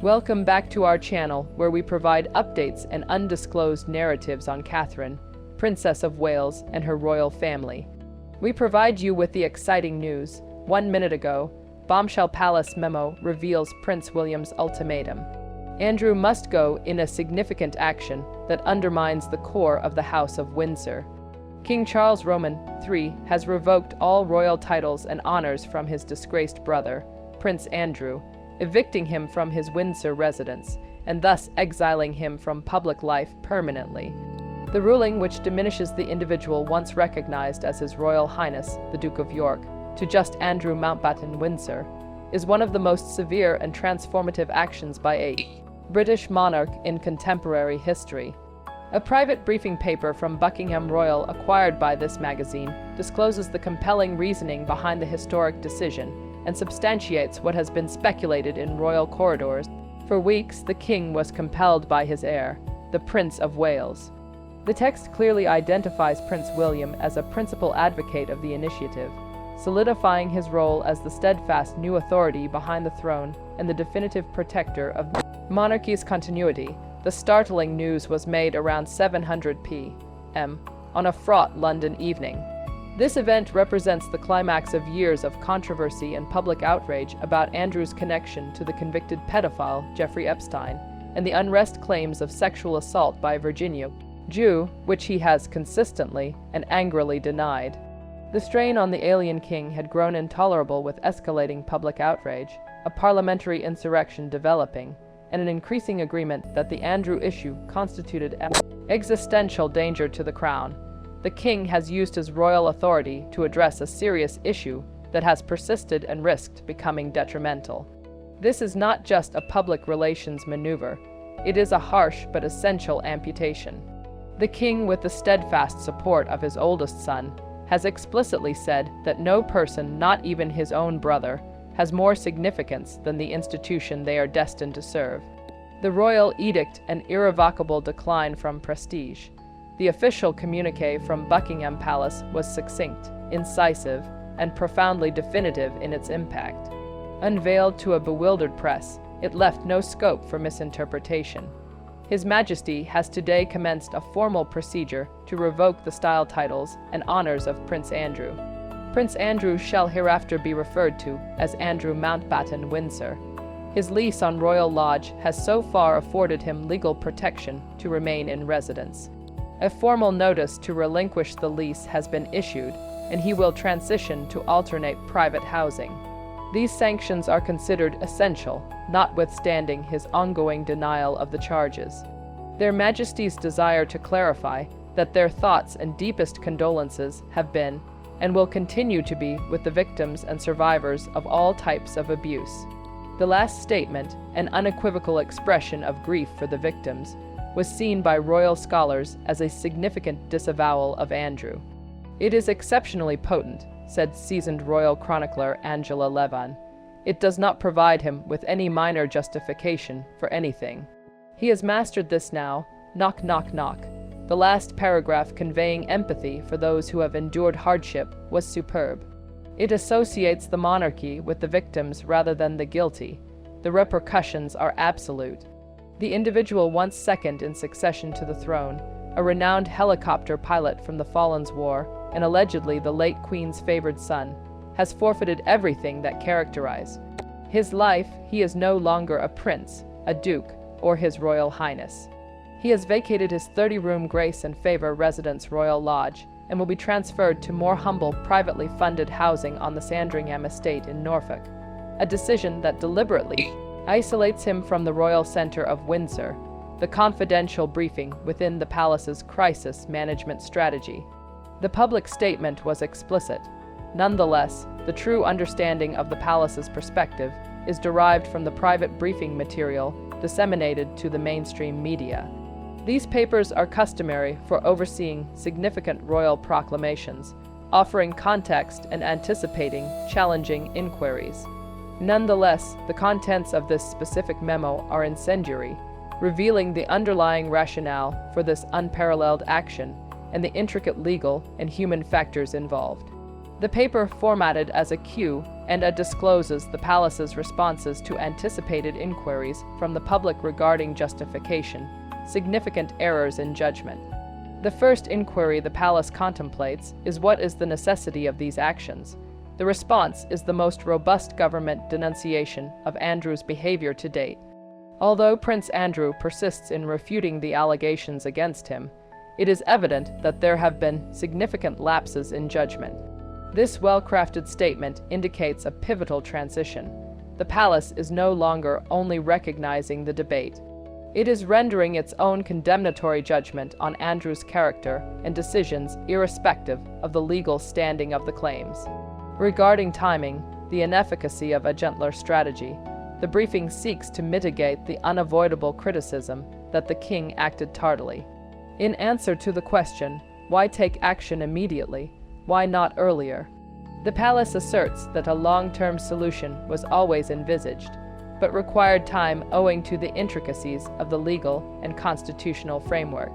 Welcome back to our channel, where we provide updates and undisclosed narratives on Catherine, Princess of Wales, and her royal family. We provide you with the exciting news. 1 minute ago, Bombshell Palace Memo reveals Prince William's ultimatum. Andrew must go in a significant action that undermines the core of the House of Windsor. King Charles Roman III has revoked all royal titles and honors from his disgraced brother, Prince Andrew, evicting him from his Windsor residence, and thus exiling him from public life permanently. The ruling, which diminishes the individual once recognized as His Royal Highness, the Duke of York, to just Andrew Mountbatten Windsor, is one of the most severe and transformative actions by a British monarch in contemporary history. A private briefing paper from Buckingham Royal, acquired by this magazine, discloses the compelling reasoning behind the historic decision and substantiates what has been speculated in royal corridors. For weeks, the king was compelled by his heir, the Prince of Wales. The text clearly identifies Prince William as a principal advocate of the initiative, solidifying his role as the steadfast new authority behind the throne and the definitive protector of monarchy's continuity. The startling news was made around 700 p.m. on a fraught London evening. This event represents the climax of years of controversy and public outrage about Andrew's connection to the convicted pedophile Jeffrey Epstein and the unrest claims of sexual assault by Virginia Jew, which he has consistently and angrily denied. The strain on the alien king had grown intolerable with escalating public outrage, a parliamentary insurrection developing, and an increasing agreement that the Andrew issue constituted an existential danger to the crown. The king has used his royal authority to address a serious issue that has persisted and risked becoming detrimental. This is not just a public relations maneuver. It is a harsh but essential amputation. The king, with the steadfast support of his oldest son, has explicitly said that no person, not even his own brother, has more significance than the institution they are destined to serve. The royal edict, an irrevocable decline from prestige. The official communiqué from Buckingham Palace was succinct, incisive, and profoundly definitive in its impact. Unveiled to a bewildered press, it left no scope for misinterpretation. His Majesty has today commenced a formal procedure to revoke the style titles and honors of Prince Andrew. Prince Andrew shall hereafter be referred to as Andrew Mountbatten Windsor. His lease on Royal Lodge has so far afforded him legal protection to remain in residence. A formal notice to relinquish the lease has been issued, and he will transition to alternate private housing. These sanctions are considered essential, notwithstanding his ongoing denial of the charges. Their Majesties desire to clarify that their thoughts and deepest condolences have been and will continue to be with the victims and survivors of all types of abuse. The last statement, an unequivocal expression of grief for the victims, was seen by royal scholars as a significant disavowal of Andrew. "It is exceptionally potent," said seasoned royal chronicler Angela Levin. "It does not provide him with any minor justification for anything. He has mastered this now, knock, knock, knock." The last paragraph, conveying empathy for those who have endured hardship, was superb. It associates the monarchy with the victims rather than the guilty. The repercussions are absolute. The individual once second in succession to the throne, a renowned helicopter pilot from the Falklands War, and allegedly the late Queen's favored son, has forfeited everything that characterized his life. He is no longer a prince, a duke, or His Royal Highness. He has vacated his 30-room Grace and Favour Residence Royal Lodge and will be transferred to more humble, privately funded housing on the Sandringham estate in Norfolk, a decision that deliberately isolates him from the Royal Centre of Windsor, the confidential briefing within the palace's crisis management strategy. The public statement was explicit. Nonetheless, the true understanding of the palace's perspective is derived from the private briefing material disseminated to the mainstream media. These papers are customary for overseeing significant royal proclamations, offering context and anticipating challenging inquiries. Nonetheless, the contents of this specific memo are incendiary, revealing the underlying rationale for this unparalleled action and the intricate legal and human factors involved. The paper formatted as a Q and A discloses the palace's responses to anticipated inquiries from the public regarding justification, significant errors in judgment. The first inquiry the palace contemplates is what is the necessity of these actions. The response is the most robust government denunciation of Andrew's behavior to date. Although Prince Andrew persists in refuting the allegations against him, it is evident that there have been significant lapses in judgment. This well-crafted statement indicates a pivotal transition. The palace is no longer only recognizing the debate. It is rendering its own condemnatory judgment on Andrew's character and decisions irrespective of the legal standing of the claims. Regarding timing, the inefficacy of a gentler strategy, the briefing seeks to mitigate the unavoidable criticism that the king acted tardily. In answer to the question, why take action immediately? Why not earlier? The palace asserts that a long-term solution was always envisaged, but required time owing to the intricacies of the legal and constitutional framework.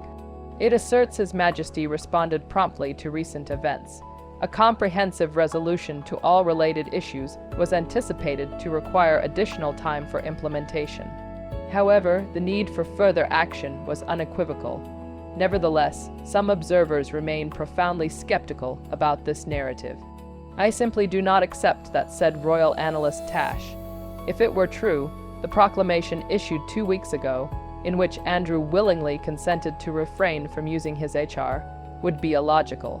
It asserts His Majesty responded promptly to recent events. A comprehensive resolution to all related issues was anticipated to require additional time for implementation. However, the need for further action was unequivocal. Nevertheless, some observers remain profoundly skeptical about this narrative. I simply do not accept that, said royal analyst Tash. If it were true, the proclamation issued 2 weeks ago, in which Andrew willingly consented to refrain from using his HR, would be illogical.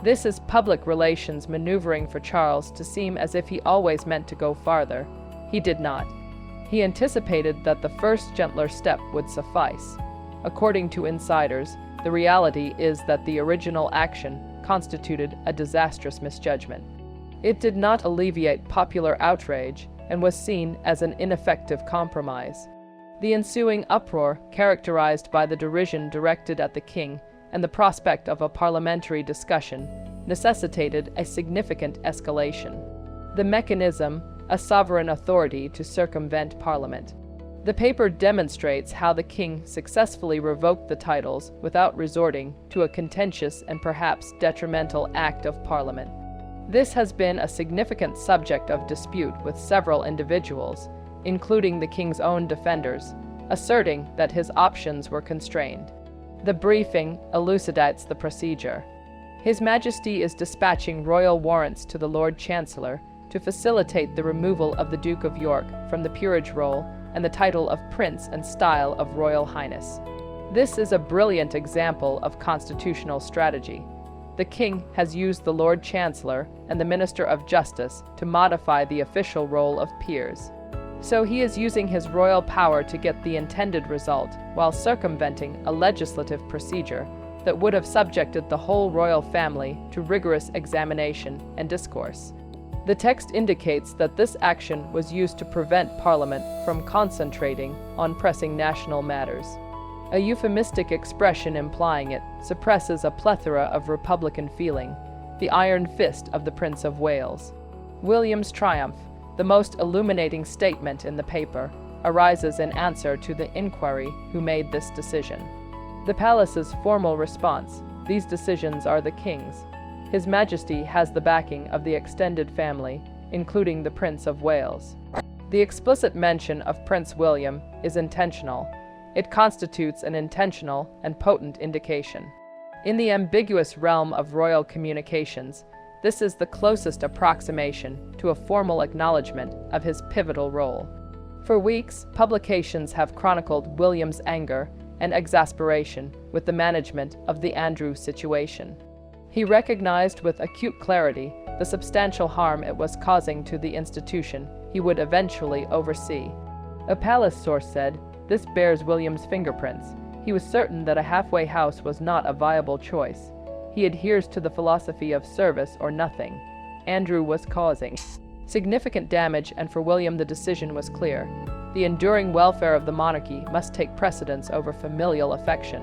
This is public relations maneuvering for Charles to seem as if he always meant to go farther. He did not. He anticipated that the first gentler step would suffice. According to insiders, the reality is that the original action constituted a disastrous misjudgment. It did not alleviate popular outrage and was seen as an ineffective compromise. The ensuing uproar, characterized by the derision directed at the king and the prospect of a parliamentary discussion, necessitated a significant escalation. The mechanism, a sovereign authority to circumvent Parliament. The paper demonstrates how the king successfully revoked the titles without resorting to a contentious and perhaps detrimental act of Parliament. This has been a significant subject of dispute with several individuals, including the king's own defenders, asserting that his options were constrained. The briefing elucidates the procedure. His Majesty is dispatching royal warrants to the Lord Chancellor to facilitate the removal of the Duke of York from the peerage roll and the title of Prince and style of Royal Highness. This is a brilliant example of constitutional strategy. The king has used the Lord Chancellor and the Minister of Justice to modify the official role of peers. So he is using his royal power to get the intended result while circumventing a legislative procedure that would have subjected the whole royal family to rigorous examination and discourse. The text indicates that this action was used to prevent Parliament from concentrating on pressing national matters. A euphemistic expression implying it suppresses a plethora of Republican feeling, the iron fist of the Prince of Wales. William's triumph, the most illuminating statement in the paper, arises in answer to the inquiry who made this decision. The palace's formal response, these decisions are the king's. His Majesty has the backing of the extended family, including the Prince of Wales. The explicit mention of Prince William is intentional. It constitutes an intentional and potent indication. In the ambiguous realm of royal communications, this is the closest approximation to a formal acknowledgement of his pivotal role. For weeks, publications have chronicled William's anger and exasperation with the management of the Andrew situation. He recognized with acute clarity the substantial harm it was causing to the institution he would eventually oversee. A palace source said, "This bears William's fingerprints. He was certain that a halfway house was not a viable choice. He adheres to the philosophy of service or nothing. Andrew was causing significant damage, and for William the decision was clear. The enduring welfare of the monarchy must take precedence over familial affection."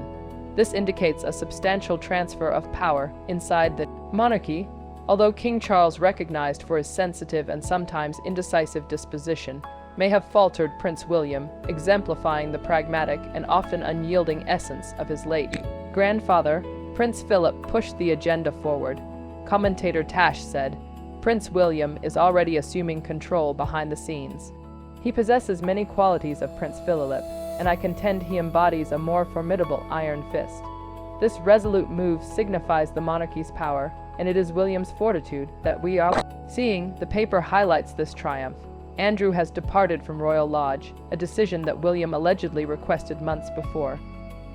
This indicates a substantial transfer of power inside the monarchy. Although King Charles, recognized for his sensitive and sometimes indecisive disposition, may have faltered Prince William, exemplifying the pragmatic and often unyielding essence of his late grandfather, Prince Philip pushed the agenda forward, Commentator Tash said, Prince William is already assuming control behind the scenes. He possesses many qualities of Prince Philip, and I contend he embodies a more formidable iron fist. This resolute move signifies the monarchy's power, and it is William's fortitude that we are seeing. The paper highlights this triumph. Andrew has departed from Royal Lodge, a decision that William allegedly requested months before.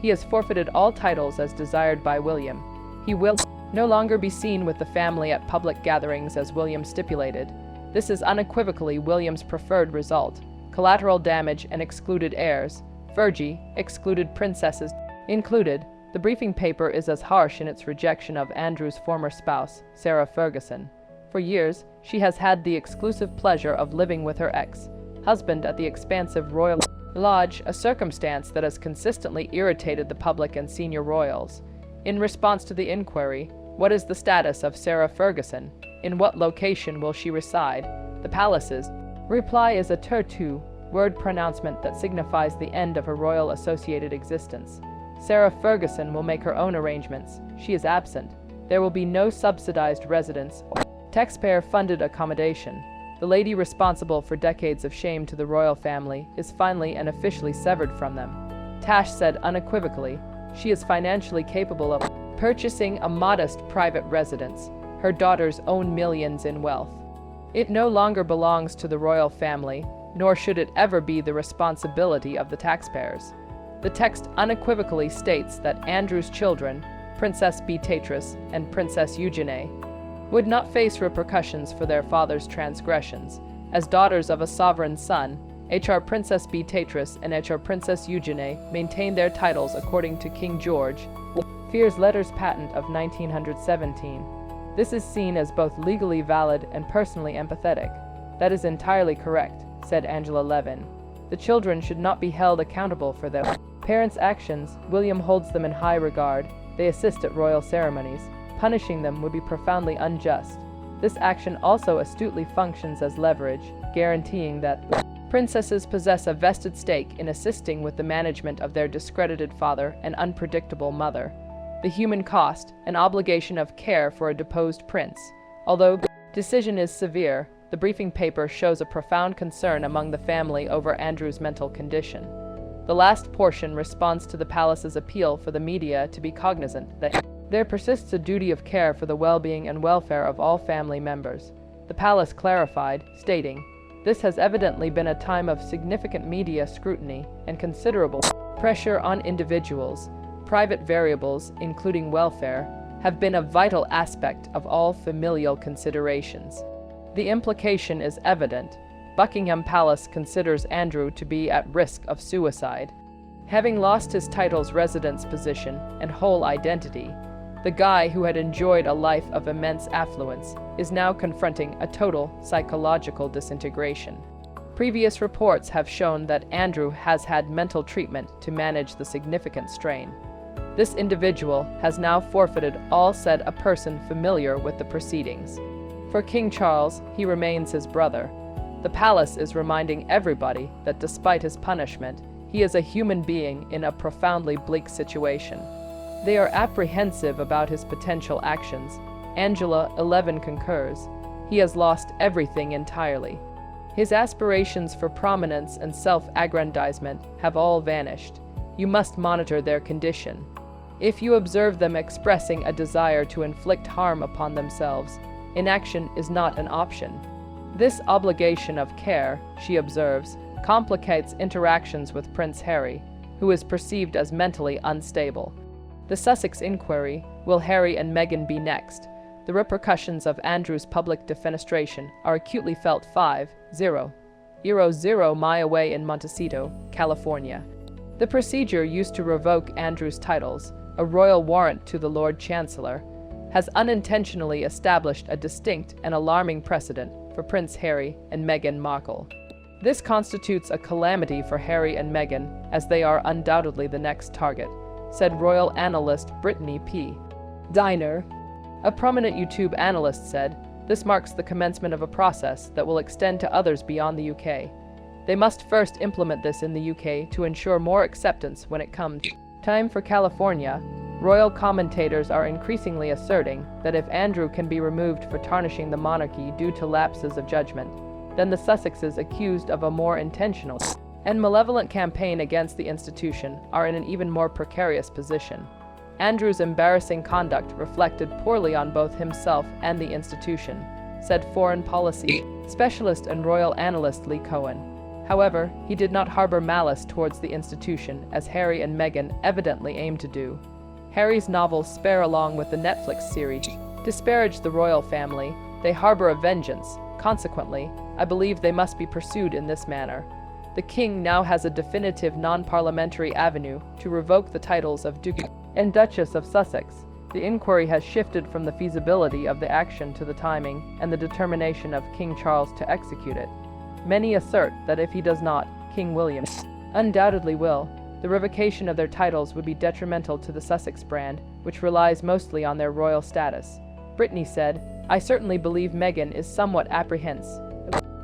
He has forfeited all titles as desired by William. He will no longer be seen with the family at public gatherings as William stipulated. This is unequivocally William's preferred result. Collateral damage and excluded heirs. Fergie, excluded princesses, included. The briefing paper is as harsh in its rejection of Andrew's former spouse, Sarah Ferguson. For years, she has had the exclusive pleasure of living with her ex-husband at the expansive Royal Lodge, a circumstance that has consistently irritated the public and senior royals. In response to the inquiry, what is the status of Sarah Ferguson? In what location will she reside? The palace's reply is a two-word pronouncement that signifies the end of her royal associated existence. Sarah Ferguson will make her own arrangements. She is absent. There will be no subsidized residence or taxpayer-funded accommodation. The lady responsible for decades of shame to the royal family is finally and officially severed from them. Tash said unequivocally, she is financially capable of purchasing a modest private residence. Her daughters own millions in wealth. It no longer belongs to the royal family, nor should it ever be the responsibility of the taxpayers. The text unequivocally states that Andrew's children, Princess Beatrice and Princess Eugenie, would not face repercussions for their father's transgressions. As daughters of a sovereign son, H.R. Princess Beatrice and H.R. Princess Eugenie maintain their titles according to King George IV's letters patent of 1917. This is seen as both legally valid and personally empathetic. That is entirely correct, said Angela Levin. The children should not be held accountable for their parents' actions. William holds them in high regard. They assist at royal ceremonies. Punishing them would be profoundly unjust. This action also astutely functions as leverage, guaranteeing that princesses possess a vested stake in assisting with the management of their discredited father and unpredictable mother. The human cost, an obligation of care for a deposed prince. Although the decision is severe, the briefing paper shows a profound concern among the family over Andrew's mental condition. The last portion responds to the palace's appeal for the media to be cognizant that there persists a duty of care for the well-being and welfare of all family members. The palace clarified, stating, this has evidently been a time of significant media scrutiny and considerable pressure on individuals. Private variables, including welfare, have been a vital aspect of all familial considerations. The implication is evident. Buckingham Palace considers Andrew to be at risk of suicide. Having lost his title's residence position and whole identity, the guy who had enjoyed a life of immense affluence is now confronting a total psychological disintegration. Previous reports have shown that Andrew has had mental treatment to manage the significant strain. This individual has now forfeited all said a person familiar with the proceedings. For King Charles, he remains his brother. The palace is reminding everybody that despite his punishment, he is a human being in a profoundly bleak situation. They are apprehensive about his potential actions. Angela 11 concurs. He has lost everything entirely. His aspirations for prominence and self-aggrandizement have all vanished. You must monitor their condition. If you observe them expressing a desire to inflict harm upon themselves, inaction is not an option. This obligation of care, she observes, complicates interactions with Prince Harry, who is perceived as mentally unstable. The Sussex inquiry, will Harry and Meghan be next? The repercussions of Andrew's public defenestration are acutely felt 5-0 mi away in Montecito, California. The procedure used to revoke Andrew's titles, a royal warrant to the Lord Chancellor, has unintentionally established a distinct and alarming precedent for Prince Harry and Meghan Markle. This constitutes a calamity for Harry and Meghan, as they are undoubtedly the next target, said royal analyst Brittany P. Diner. A prominent YouTube analyst said, this marks the commencement of a process that will extend to others beyond the UK. They must first implement this in the UK to ensure more acceptance when it comes time for California. Royal commentators are increasingly asserting that if Andrew can be removed for tarnishing the monarchy due to lapses of judgment, then the Sussexes accused of a more intentional and malevolent campaign against the institution are in an even more precarious position. Andrew's embarrassing conduct reflected poorly on both himself and the institution, said foreign policy specialist and royal analyst Lee Cohen. However, he did not harbor malice towards the institution, as Harry and Meghan evidently aimed to do. Harry's novels Spare, along with the Netflix series, disparage the royal family. They harbor a vengeance. Consequently, I believe they must be pursued in this manner. The king now has a definitive non-parliamentary avenue to revoke the titles of Duke and Duchess of Sussex. The inquiry has shifted from the feasibility of the action to the timing and the determination of King Charles to execute it. Many assert that if he does not, King William undoubtedly will. The revocation of their titles would be detrimental to the Sussex brand, which relies mostly on their royal status. Brittany said, "I certainly believe Meghan is somewhat apprehensive,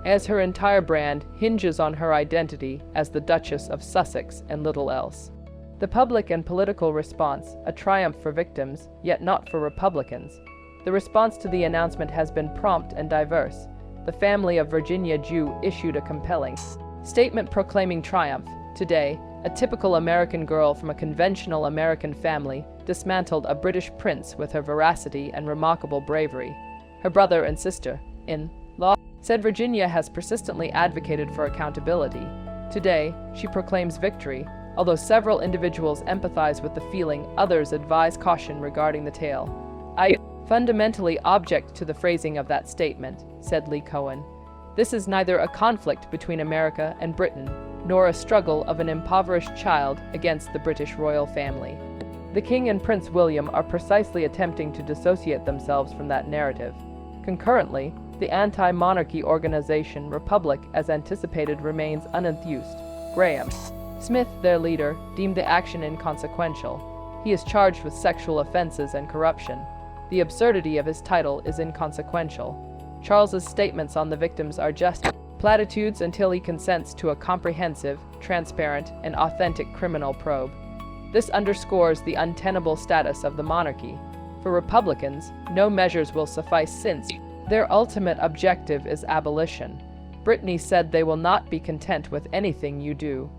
as her entire brand hinges on her identity as the Duchess of Sussex and little else." The public and political response, a triumph for victims, yet not for Republicans. The response to the announcement has been prompt and diverse. The family of Virginia Jew issued a compelling statement proclaiming triumph. Today, a typical American girl from a conventional American family dismantled a British prince with her veracity and remarkable bravery. Her brother and sister-in-law said Virginia has persistently advocated for accountability. Today, she proclaims victory. Although several individuals empathize with the feeling, others advise caution regarding the tale. "I fundamentally object to the phrasing of that statement," said Lee Cohen. "This is neither a conflict between America and Britain, nor a struggle of an impoverished child against the British royal family. The King and Prince William are precisely attempting to dissociate themselves from that narrative." Concurrently, the anti-monarchy organization Republic, as anticipated, remains unenthused. Graham Smith, their leader, deemed the action inconsequential. He is charged with sexual offenses and corruption. The absurdity of his title is inconsequential. Charles's statements on the victims are just platitudes until he consents to a comprehensive, transparent, and authentic criminal probe. This underscores the untenable status of the monarchy. For Republicans, no measures will suffice since their ultimate objective is abolition. Brittany said they will not be content with anything you do.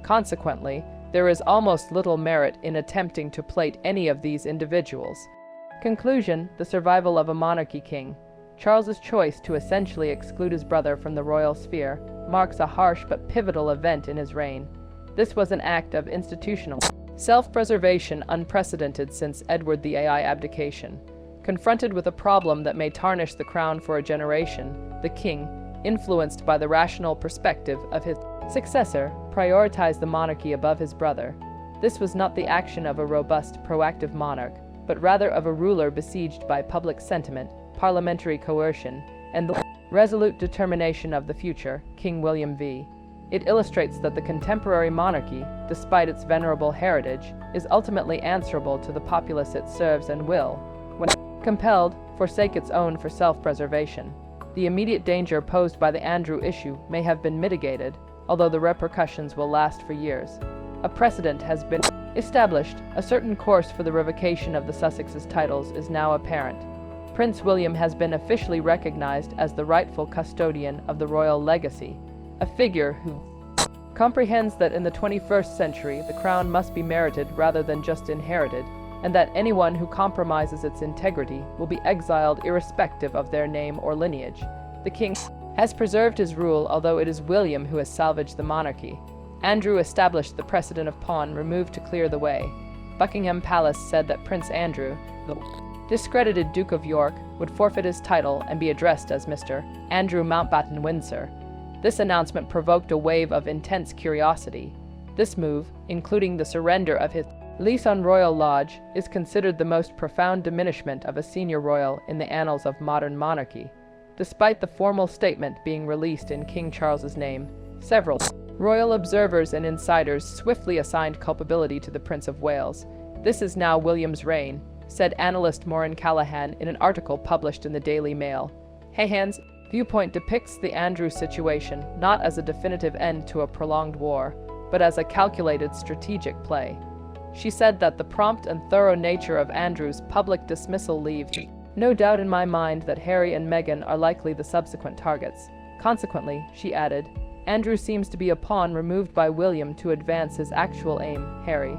Consequently, there is almost little merit in attempting to plate any of these individuals. Conclusion: the survival of a monarchy king. Charles's choice to essentially exclude his brother from the royal sphere marks a harsh but pivotal event in his reign. This was an act of institutional self-preservation unprecedented since Edward VII abdication. Confronted with a problem that may tarnish the crown for a generation, the king, influenced by the rational perspective of his successor, prioritized the monarchy above his brother. This was not the action of a robust, proactive monarch, but rather of a ruler besieged by public sentiment, parliamentary coercion, and the resolute determination of the future, King William V. It illustrates that the contemporary monarchy, despite its venerable heritage, is ultimately answerable to the populace it serves and will, when compelled, forsake its own for self-preservation. The immediate danger posed by the Andrew issue may have been mitigated, although the repercussions will last for years. A precedent has been established. A certain course for the revocation of the Sussexes' titles is now apparent. Prince William has been officially recognized as the rightful custodian of the royal legacy, a figure who comprehends that in the 21st century the crown must be merited rather than just inherited, and that anyone who compromises its integrity will be exiled irrespective of their name or lineage. The king has preserved his rule, although it is William who has salvaged the monarchy. Andrew established the precedent of pawn removed to clear the way. Buckingham Palace said that Prince Andrew, the discredited Duke of York, would forfeit his title and be addressed as Mr. Andrew Mountbatten Windsor. This announcement provoked a wave of intense curiosity. This move, including the surrender of his lease on Royal Lodge, is considered the most profound diminishment of a senior royal in the annals of modern monarchy. Despite the formal statement being released in King Charles's name, several royal observers and insiders swiftly assigned culpability to the Prince of Wales. "This is now William's reign," said analyst Maureen Callahan in an article published in the Daily Mail. Hahan's viewpoint depicts the Andrew situation not as a definitive end to a prolonged war, but as a calculated strategic play. She said that the prompt and thorough nature of Andrew's public dismissal leaves no doubt in my mind that Harry and Meghan are likely the subsequent targets. Consequently, she added, Andrew seems to be a pawn removed by William to advance his actual aim, Harry.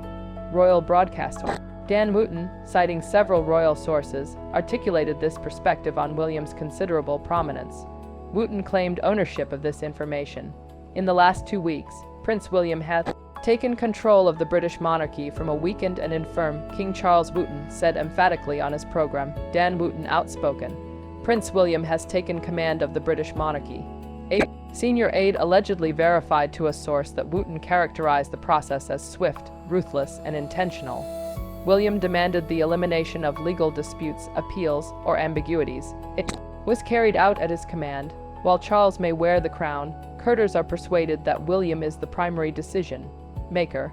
Royal broadcaster Dan Wooten, citing several royal sources, articulated this perspective on William's considerable prominence. Wooten claimed ownership of this information. In the last 2 weeks, Prince William had taken control of the British monarchy from a weakened and infirm King Charles. Wooten said emphatically on his program, Dan Wooten outspoken. Prince William has taken command of the British monarchy. A senior aide allegedly verified to a source that Wooten characterized the process as swift, ruthless, and intentional. William demanded the elimination of legal disputes, appeals, or ambiguities. It was carried out at his command. While Charles may wear the crown, Curters are persuaded that William is the primary decision maker.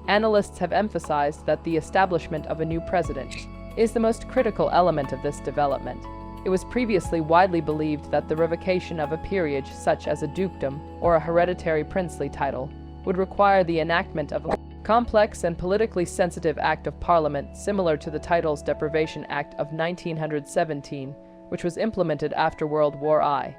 Analysts have emphasized that the establishment of a new president is the most critical element of this development. It was previously widely believed that the revocation of a peerage such as a dukedom or a hereditary princely title would require the enactment of a complex and politically sensitive Act of Parliament similar to the Titles Deprivation Act of 1917, which was implemented after World War I.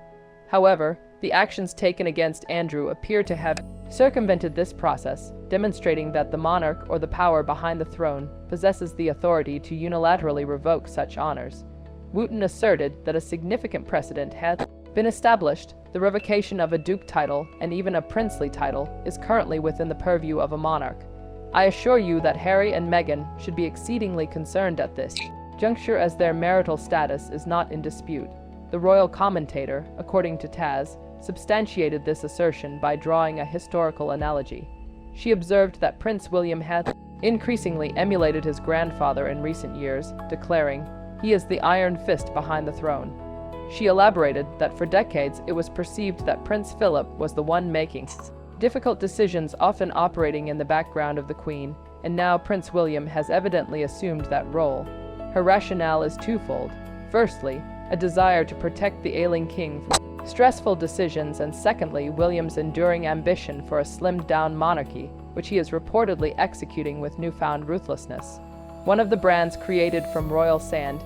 However, the actions taken against Andrew appear to have circumvented this process, demonstrating that the monarch or the power behind the throne possesses the authority to unilaterally revoke such honors. Wooten asserted that a significant precedent had been established. The revocation of a duke title and even a princely title is currently within the purview of a monarch. I assure you that Harry and Meghan should be exceedingly concerned at this juncture as their marital status is not in dispute. The royal commentator, according to Taz, substantiated this assertion by drawing a historical analogy. She observed that Prince William had increasingly emulated his grandfather in recent years, declaring, "He is the iron fist behind the throne." She elaborated that for decades it was perceived that Prince Philip was the one making difficult decisions, often operating in the background of the Queen, and now Prince William has evidently assumed that role. Her rationale is twofold. Firstly, a desire to protect the ailing king from stressful decisions, and secondly, William's enduring ambition for a slimmed-down monarchy, which he is reportedly executing with newfound ruthlessness. One of the brands created from royal sand,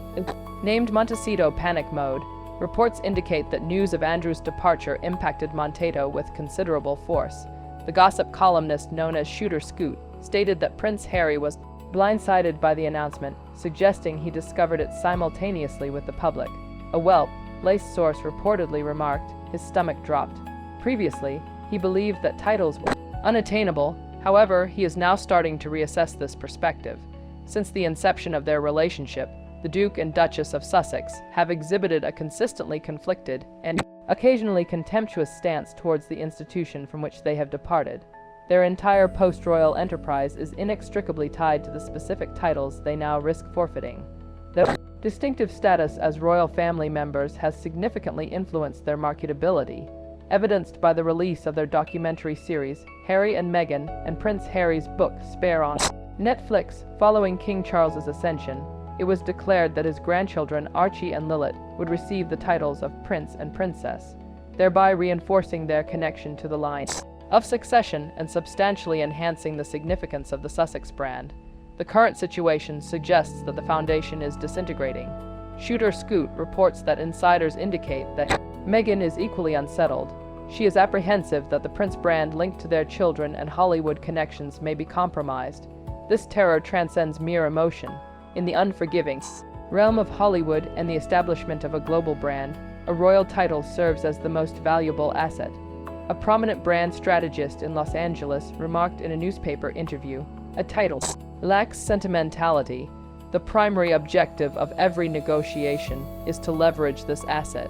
named Montecito Panic Mode, reports indicate that news of Andrew's departure impacted Montecito with considerable force. The gossip columnist known as Shooter Scoot stated that Prince Harry was blindsided by the announcement, suggesting he discovered it simultaneously with the public. A well-placed source reportedly remarked his stomach dropped. Previously, he believed that titles were unattainable. However, he is now starting to reassess this perspective. Since the inception of their relationship, the Duke and Duchess of Sussex have exhibited a consistently conflicted and occasionally contemptuous stance towards the institution from which they have departed. Their entire post-royal enterprise is inextricably tied to the specific titles they now risk forfeiting. Their distinctive status as royal family members has significantly influenced their marketability, evidenced by the release of their documentary series, Harry and Meghan, and Prince Harry's book, Spare, on Netflix. Following King Charles's ascension, it was declared that his grandchildren Archie and Lilith would receive the titles of Prince and Princess, thereby reinforcing their connection to the line of succession and substantially enhancing the significance of the Sussex brand. The current situation suggests that the foundation is disintegrating. Shooter Scoot reports that insiders indicate that Meghan is equally unsettled. She is apprehensive that the Prince brand linked to their children and Hollywood connections may be compromised. This terror transcends mere emotion. In the unforgiving realm of Hollywood and the establishment of a global brand, a royal title serves as the most valuable asset. A prominent brand strategist in Los Angeles remarked in a newspaper interview, "A title lacks sentimentality. The primary objective of every negotiation is to leverage this asset.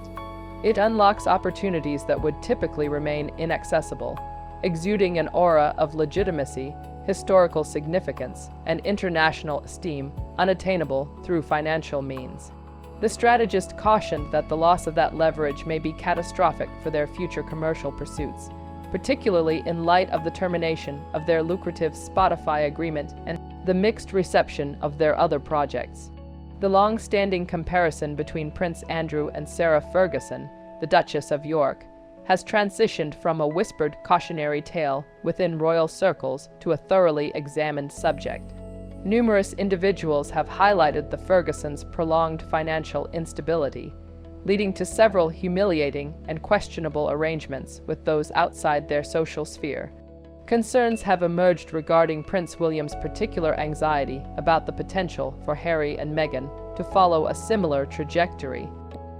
It unlocks opportunities that would typically remain inaccessible, exuding an aura of legitimacy, historical significance, and international esteem unattainable through financial means." The strategist cautioned that the loss of that leverage may be catastrophic for their future commercial pursuits, particularly in light of the termination of their lucrative Spotify agreement and the mixed reception of their other projects. The long-standing comparison between Prince Andrew and Sarah Ferguson, the Duchess of York, has transitioned from a whispered cautionary tale within royal circles to a thoroughly examined subject. Numerous individuals have highlighted the Fergusons' prolonged financial instability, leading to several humiliating and questionable arrangements with those outside their social sphere. Concerns have emerged regarding Prince William's particular anxiety about the potential for Harry and Meghan to follow a similar trajectory.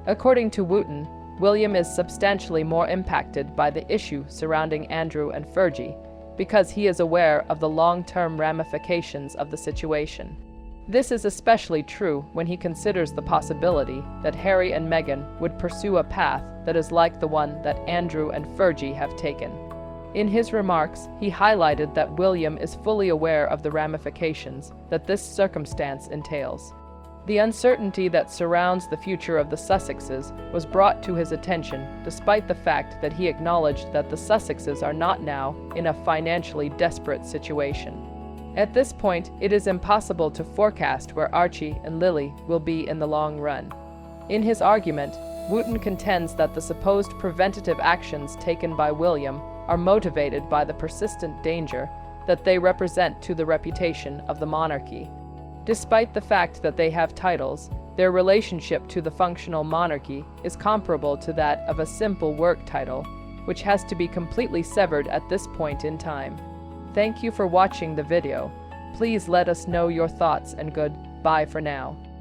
According to Wooten, William is substantially more impacted by the issue surrounding Andrew and Fergie because he is aware of the long-term ramifications of the situation. This is especially true when he considers the possibility that Harry and Meghan would pursue a path that is like the one that Andrew and Fergie have taken. In his remarks, he highlighted that William is fully aware of the ramifications that this circumstance entails. The uncertainty that surrounds the future of the Sussexes was brought to his attention despite the fact that he acknowledged that the Sussexes are not now in a financially desperate situation. At this point, it is impossible to forecast where Archie and Lily will be in the long run. In his argument, Wooten contends that the supposed preventative actions taken by William are motivated by the persistent danger that they represent to the reputation of the monarchy. Despite the fact that they have titles, their relationship to the functional monarchy is comparable to that of a simple work title, which has to be completely severed at this point in time. Thank you for watching the video. Please let us know your thoughts and goodbye for now.